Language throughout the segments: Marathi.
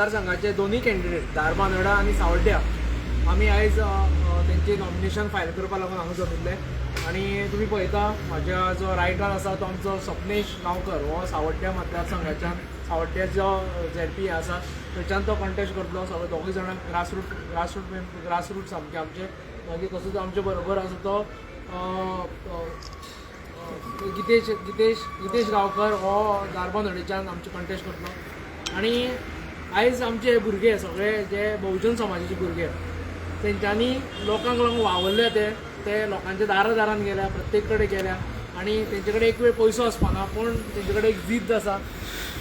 मतदारसंघाचे दोन्ही कॅन्डिडेट धारबांदोडा आणि सावड्ड्या आमी आयज तेंचे नॉमिनेशन फायल करपा लागून हांगा जमिल्ले आणि तुम्ही पळयता म्हाज्या जो रायटार आसा तो आमचो सपनेश गांवकर हो सावड्ड्या मतदारसंघाच्यान सावड्ड्या जो ZP आसा थंयच्यान तो कॉन्टेस्ट करतलो. सगळे दोगूय जाणां ग्रासरूट सामके आमचे. मागीर तसोच आमचे बरोबर आसा तो गितेश गांवकर हो धारबांदोडेच्यान आमचे कॉन्टेस्ट करतलो. आणि आयज आमचे भुरगे सगळे जे बहुजन समाजाचे भुरगे तेंच्यांनी लोकांक लागून वावरले ते लोकांच्या दारान गेल्या, प्रत्येक कडेन गेल्या आणि तेंचे कडेन एक वेळ पयसो आसपाना पूण तेंचे कडेन एक जिद्द आसा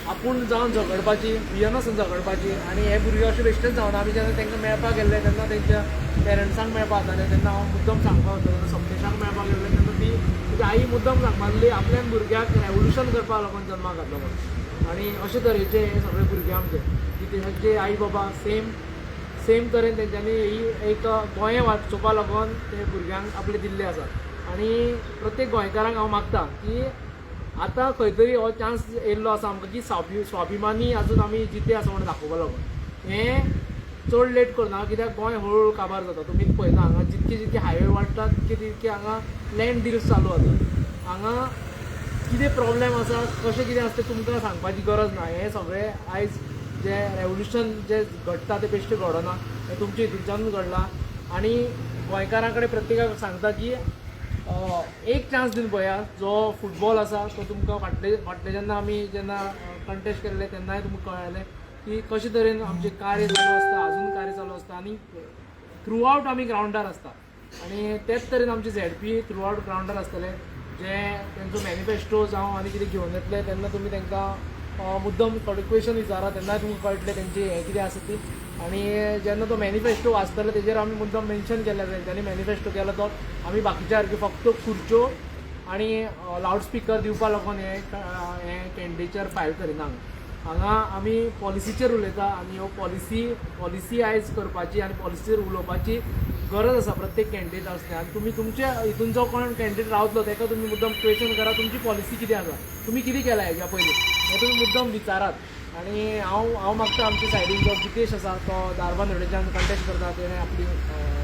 आपूण जावन झगडपाची, भियनासून झगडपाची. आणि हे भुरगे अशे बेश्टेच जावना. आमी जेन्ना तांकां मेळपाक गेल्ले तेन्ना तेंच्या पेरंट्सांक मेळपाक जाताले तेन्ना हांव मुद्दम सांगपाक वतालो. सपनेशांक मेळपाक गेल्ले तेन्ना ती तुजी आई मुद्दम सांगपाक लागली आपल्यान भुरग्याक रेवोल्युशन करपाक लागून जल्माक घातलो म्हणून. आणि अशे तरेचे हे सगळे भुरगे आमचे की तेंचे आई बाबा सेम तरेन तेंच्यांनी ही एक गोंय वाचोवपा लागून ते भुरग्यांक आपले दिल्ले आसा. आणि प्रत्येक गोंयकारांक हांव मागता की आतां खंय तरी हो चान्स येयल्लो आसा आमकां की स्वाभिमानी आजून आमी जिते आसा म्हणून दाखोवपा लागून. हें चड लेट करना कित्याक गोंय हळू काबार जाता. तुमी पळयता हांगा जितके हायवे वाडटा तितके हांगा लँड डिल्स चालू जाता. हांगा कितें प्रॉब्लेम आसा कशें कितें आसा तें तुमकां सांगपाची गरज ना. हें सगळें आयज जे रेवोल्युशन जे घडटा ते बेश्टे घडना, हें तुमच्या हितूनच्यानूच घडलां. आनी गोंयकारां कडेन प्रत्येकाक सांगता की एक चान्स दिवन पळया. जो फुटबॉल आसा तो तुमकां फाटले जेन्ना कंटेस्ट केल्ले तेन्नाय तुमकां कळयलें की कशे तरेन आमचें कार्य चालू आसता, अजून कार्य चालू आसता आनी थ्रू आवट आमी ग्रावंडार आसता. आनी तेच तरेन आमचे ZP थ्रू आवट ग्रावंडार आसतले. जे तेंचो मॅनिफेस्टो जावं आनी कितें घेवन येतले तेन्ना तुमी तांकां मुद्दम थोडे क्वेश्चन विचारा तेन्नाय तुमकां कळटलें तेंची हें कितें आसा ती. आनी जेन्ना तो मॅनिफेस्टो वाचतलो तेजेर आमी मुद्दम मेन्शन केलें तेंच्यांनी मॅनिफेस्टो केलो तो आमी बाकीच्या सारके फक्त खुर्च्यो आनी लावड स्पिकर दिवपा लागून हे कॅन्डिडेचर फायल करिना. हांगा आमी पॉलिसीचेर उलयता आनी ह्यो पॉलिसी आयज करपाची आनी पॉलिसीचेर उलोवपाची गरज आसा प्रत्येक कॅन्डिडेट आसता. आनी तुमी तुमच्या हितून जो कोण कॅन्डिडेट रावतलो ताका तुमी मुद्दम क्वेश्चन करा तुमची पॉलिसी कितें आसा, तुमी कितें केलां हेज्या पयलीं हें तुमी मुद्दम विचारात. आनी हांव मागता आमच्या सायडीन जो गितेश आसा तो धारबांदोडेच्यान कंटेस्ट करता तेणें आपली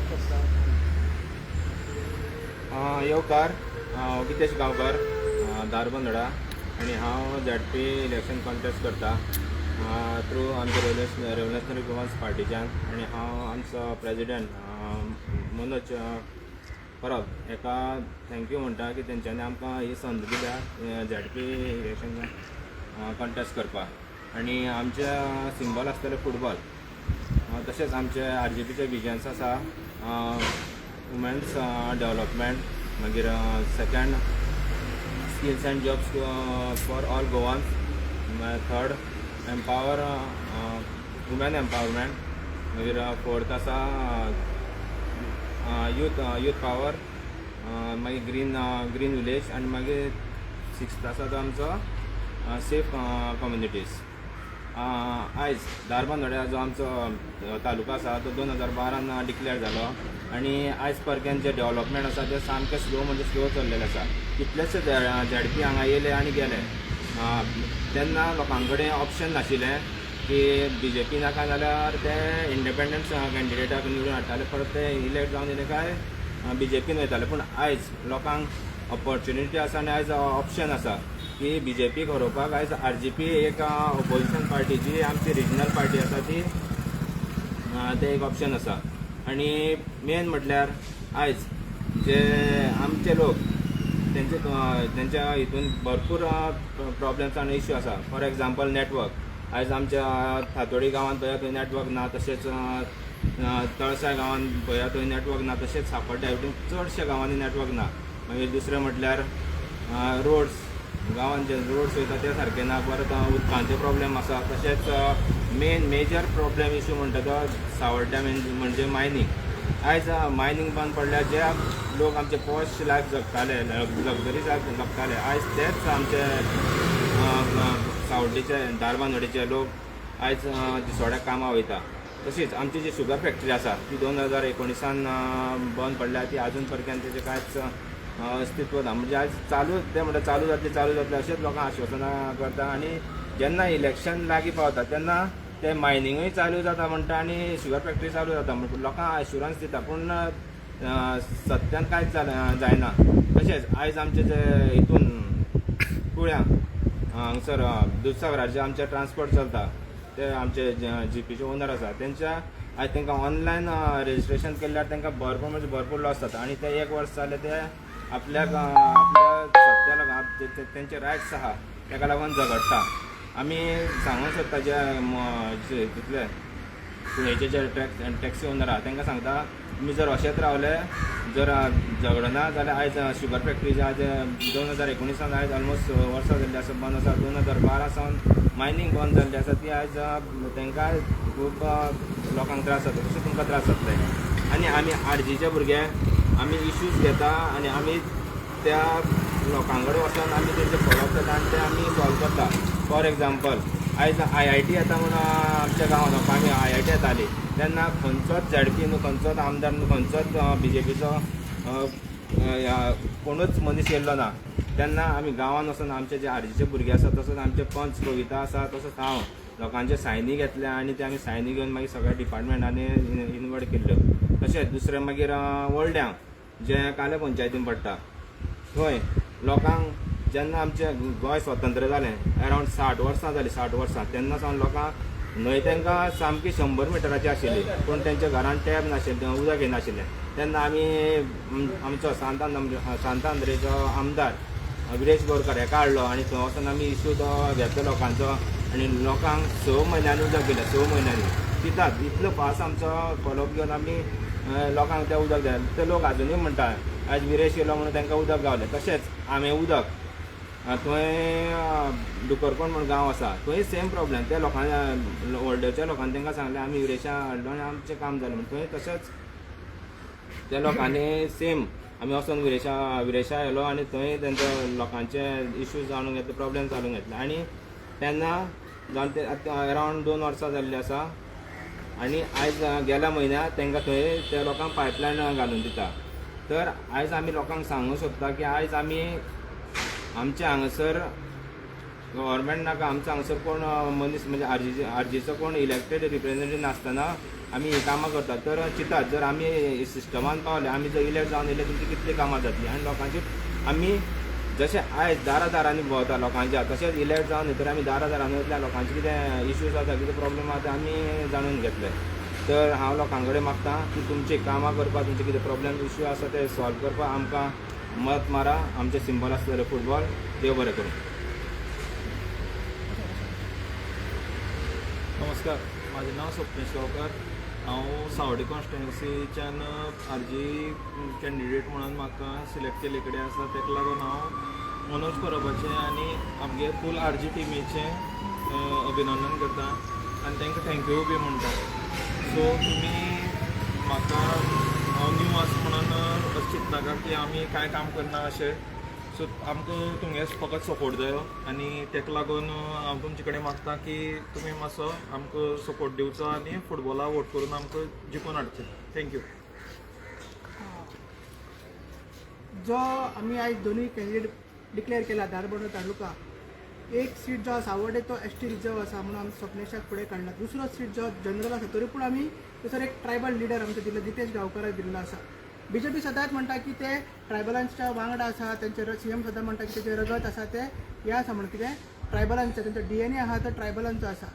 करता. येवकार हांव गितेश गांवकर धारबांदोडा आनी हांव ZP इलेक्शन कॉन्टेस्ट करता थ्रू आमच्या रेव्होल्युशनरी वुमन्स पार्टीच्यान. आनी हांव आमचो प्रेजिडेंट मनोज परब हेका थँक्यू म्हणटा की तेंच्यांनी आमकां ही संद दिल्या ZP इलेक्शन कॉन्टेस्ट करपाक. आनी आमच्या सिंबल आसतलें फुटबॉल. तशेंच आमचे RGPचे विजन्स आसा वुमेन्स डेवलपमेंट, मागीर second skills and jobs for all Goans, third empower women empowerment, मागीर फोर्थ आसा यूथ पावर, मागीर ग्रीन विलेज आनी मागीर सिक्स्थ आसा तो आमचो सेफ कम्युनिटीज. आयज धारबांदोड्या जो आमचो तालुका आसा तो 2012 डिक्लेअर जालो आनी आयज पर्यंत जे डेवलपमेंट आसा ते सामकें स्लो म्हणजे स्लो चल्लेले आसा. कितलेशे ZP हांगा येयले आनी गेले. तेन्ना लोकां कडेन ऑप्शन नाशिल्लें की BJP नाका जाल्यार ते इंडिपेंडंट कॅन्डिडेटाक निवडून हाडटाले, परत ते इलेक्ट जावन येले काय BJPन वयताले. पूण आयज लोकांक ऑपॉर्च्युनिटी आसा आनी आयज ऑप्शन आसा की BJPक हरोवपाक. आयज RGP एक ऑपोजिशन पार्टी जी आमची रिजनल पार्टी आसा ती ते एक ऑप्शन आसा. आनी मेन म्हटल्यार आयज जे आमचे लोक तेंच्या हितून भरपूर प्रॉब्लेम्स आनी इश्यू आसा. For example network. आयज आमच्या थातोडी गांवांत पळया थंय नेटवर्क ना, तशेंच तळसाय गांवांत पळया थंय नेटवर्क ना, तशेंच सांपड्ड्या हितून चडशा गांवांनी नेटवर्क ना. मागीर दुसरें म्हटल्यार रोड्स. गांवांत जे रोड्स वयता ते सारके ना. परत उदकांचे प्रॉब्लेम आसा. तशेंच मेजर प्रॉब्लेम इश्यू म्हणटा तो सावड्ड्या म्हणजे मायनींग. आयज मायनींग बंद पडल्यार जे लोक आमचे पॉश लायफ जगताले, लग्जरी लायफ जगताले, आयज तेच आमचे सावड्डेचे धारबांदोडेचे लोक आयज दिसवाड्याक कामां वयता. तशीच आमची जी शुगर फॅक्टरी आसा ती 2019 बंद पडल्या. ती आजून पर्यंत तेजें कांयच अस्तित्व ना. म्हणजे आयज चालू जातले अशेंच लोकांक आश्वासनां करता. आनी जेन्ना इलेक्शन लागीं पावता तेन्ना ते मायनिंगूय चालू जाता म्हणटा आनी शुगर फॅक्टरी चालू जाता म्हणटा लोकांक एश्युरन्स दिता पूण सत्यान कांयच जायना. तशेंच आयज आमचे जे हितून कुळ्या हांगसर दूधसागराचे आमचे ट्रान्सपोर्ट चलता ते आमचे जीपीचे ओनर आसा तेंच्या आयज तांकां ऑनलायन रेजिस्ट्रेशन केल्यार तांकां भरपूर म्हणजे भरपूर लॉस जाता आनी ते 1 वर्स जाले ते आपल्या सत्या लागून तेंचे रायट्स आहा ताका लागून झगडटा. आमी सांगूंक सोदता जे तितले पुणेचे जे टॅक्सी ओनर आहा तांकां सांगता तुमी जर अशेंच रावले जर झगडना जाल्यार आयज शुगर फॅक्टरी जे आयज 2019 आयज ऑलमोस्ट वर्सां जाल्ली आसा बंद आसा. 2012 सावन मायनींग बंद जाल्ली आसा ती आयज तांकां खूब लोकांक त्रास जाता तशें तुमकां त्रास जातले. आनी आमी आरजीचे भुरगे आमी इश्यूज घेता आनी आमी त्या लोकां कडेन वचून आमी तेंचे फॉलोअप करता आनी ते आमी सॉल्व करता. फॉर एग्जाम्पल आयज IIT येता म्हणून आमच्या गांवांत आमी IIT येताली तेन्ना खंयचोच ZP न्हू खंयचोच आमदार न्हू खंयचोच BJPचो कोणूच मनीस येयल्लो ना. तेन्ना आमी गांवांत वचून आमचे जे आरजीचे भुरगे आसा तसोच आमचे पंच कविता आसा तसोच हांव लोकांचे सायनी घेतल्या आनी ते आमी सायनी घेवन मागीर सगळ्या डिपार्टमेंटांनी इनवॉल्ड केल्ल्यो. तशेंच दुसरें मागीर व्हडल्यां जे काले पंचायतीन पडटा थंय लोकांक जेन्ना आमचें गोंय स्वतंत्र जालें अरावंड 60 वर्सां जालीं 60 वर्सां तेन्ना सावन लोकांक न्हंय तांकां सामकी 100 मिटराची आशिल्ली पूण तेंच्या घरान टॅप नाशिल्लें उदक येनाशिल्लें. तेन्ना आमी आमचो सांतांद्रेचो आमदार विरेश बोरकार हेका हाडलो आनी थंय वचून आमी इश्यू तो घेतलो लोकांचो आनी लोकांक 6 म्हयन्यांनी उदक दिलें 6 म्हयन्यांनी. कित्याक इतलो फास्ट आमचो फॉलोअप घेवन आमी लोकांक तें उदक दिलें. ते लोक आजुनूय म्हणटा आयज विरेश येयलो म्हणून तांकां उदक गावलें. तशेंच आमे उदक थंय दुकरकोण म्हणून गांव आसा थंय सेम प्रॉब्लेम त्या लोकांनी व्हडलेच्या लोकांनी तांकां सांगलें आमी विरेशा हाडलो आनी आमचें काम जालें म्हणून थंय तशेंच त्या लोकांनी सेम आमी वचून विरेशा येयलो आनी थंय तेंचो लोकांचे इश्यूज जाणून घेतले प्रॉब्लेम जाणून घेतले आनी तेन्ना जावन ते अरावंड 2 वर्सां जाल्लीं आसा आनी आयज गेल्या म्हयन्याक तांकां थंय त्या लोकांक पायपलायन घालून दिता. तर आयज आमी लोकांक सांगूंक सोदता की आयज आमी आमचे हांगासर गव्हर्मेंट नाका आमचो हांगासर कोण मनीस म्हणजे आरजीचो कोण इलेक्टेड रिप्रेझेंटेटिव्ह नासतना आमी ही कामां करतात. तर चिंतात जर आमी सिस्टमान पावले आमी जर इलेक्ट जावन येयले तुमची कितली कामां जातली आनी लोकांची आमी जशें आयज दारांनी भोंवता लोकांच्या तशेंच इलेक्ट जावन येतकीर आमी दारांनी वयतल्या लोकांचे कितें इश्यूज आसा कितें प्रॉब्लेम आसा ते आमी जाणून घेतले. तर हांव लोकां कडेन मागता की तुमची कामां करपाक तुमचे कितें प्रॉब्लेम इश्यू आसा ते सॉल्व करपाक आमकां मत मारा. आमचें सिंबल आसतलें फुटबॉल. देव बरें करूं. नमस्कार, माझे नाव स्वप्नेश गांवकार. हांव सावड्डे कॉन्स्टिट्युएन्सीच्यान आरजी कॅन्डिडेट म्हणून म्हाका सिलेक्ट केल्ले कडेन आसा. ताका लागून हांव मनोज परबाचें आनी आमगे फूल आरजी टिमीचें अभिनंदन करता आनी तांकां थँक्यू बी म्हणटा. सो तुमी म्हाका हांव न्यू आसा म्हणून अशें चिंतनाका की आमी कांय काम करना अशें. सो आमकां तुमगे फकत सपोर्ट जायो आनी ताका लागून हांव तुमचे कडेन मागता की तुमी मातसो आमकां सपोर्ट दिवचो आनी फुटबॉला वोट करून आमकां जिखून हाडचें. थँक्यू. जो आमी आयज दोनूय कॅन्डिडेट डिक्लेअर केला धारबांदोड तालुका. एक सीट जो सावड्डे तो ST रिजर्व आसा म्हणून आमी स्वप्नेशाक फुडें काडला. दुसरो सीट जो जनरल आसा तरी पूण आमी थंयसर एक ट्रायबल लिडर आमचो दिल्लो जितेश गांवकाराक दिल्लो आसा. BJP सदांच म्हणटा की ते ट्रायबलांच्या वांगडा आसा तेंचे CM सदां म्हणटा की तेजे रगत आसा ते हे आसा म्हणून कितें ट्रायबलांचो तेंचो DNA आहा तो ट्रायबलांचो आसा.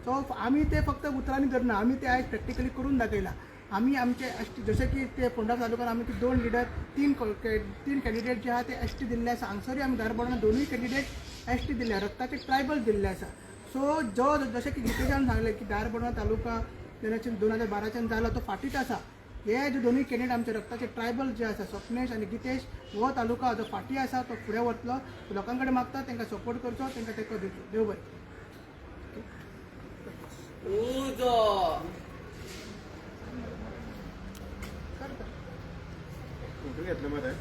सो आमी ते फक्त उतरांनी धरना आमी ते आयज प्रॅक्टिकली करून दाखयला. आमी आमचे ST जशें की ते फोंडा तालुक्यान आमी 2 लिडर 3 कॅन्डिडेट जे आहा ते ST दिल्ले आसा. हांगसरूय आमी धारबांदोडान दोनूय कॅन्डिडेट ST दिल्ले रक्ताचे ट्रायबल दिल्ले आसा. सो जशें की गितेशान सांगलें की धारबांदोड तालुका 2012च्यान जालो तो फाटीत आसा. हे जे दोनूय कॅन्डिडेट आमचे रक्ताचे ट्रायबल जे आसा स्वप्नेश आनी गितेश हो तालुका जो फाटी आसा तो फुडें वतलो. लोकां कडेन मागता तांकां सपोर्ट करचो तांकां तेंको दिवचो. देव बरें. फोटो घेतले मरे.